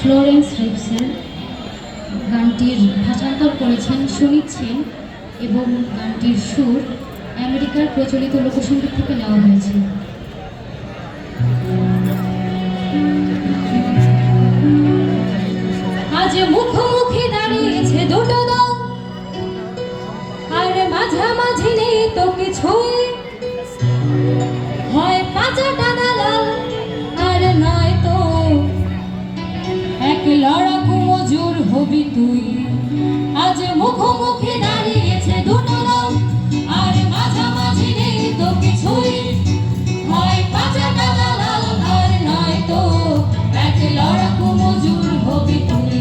Florence রিপসেন। গানটির ভাষান্তর করেছেন সুমিত সেন এবং গানটির সুর আমেরিকার প্রচলিত লোকসঙ্গীত থেকে নেওয়া হয়েছে। আজ মুখোমুখি দাঁড়িয়েছে দুটো দল, আর মাঝামাঝি নেই তো কিছুই। হয় পাঁচাটা দালাল, আর নয় তো এক লড়াকু মজুর হবি তুই। আজ মুখোমুখি দাঁড়িয়েছে দুটো দল, আর মাঝামাঝি নেই তো কিছুই। হয় পাঁচাটা দালাল, আর নয় তো এক লড়াকু মজুর হবি তুই।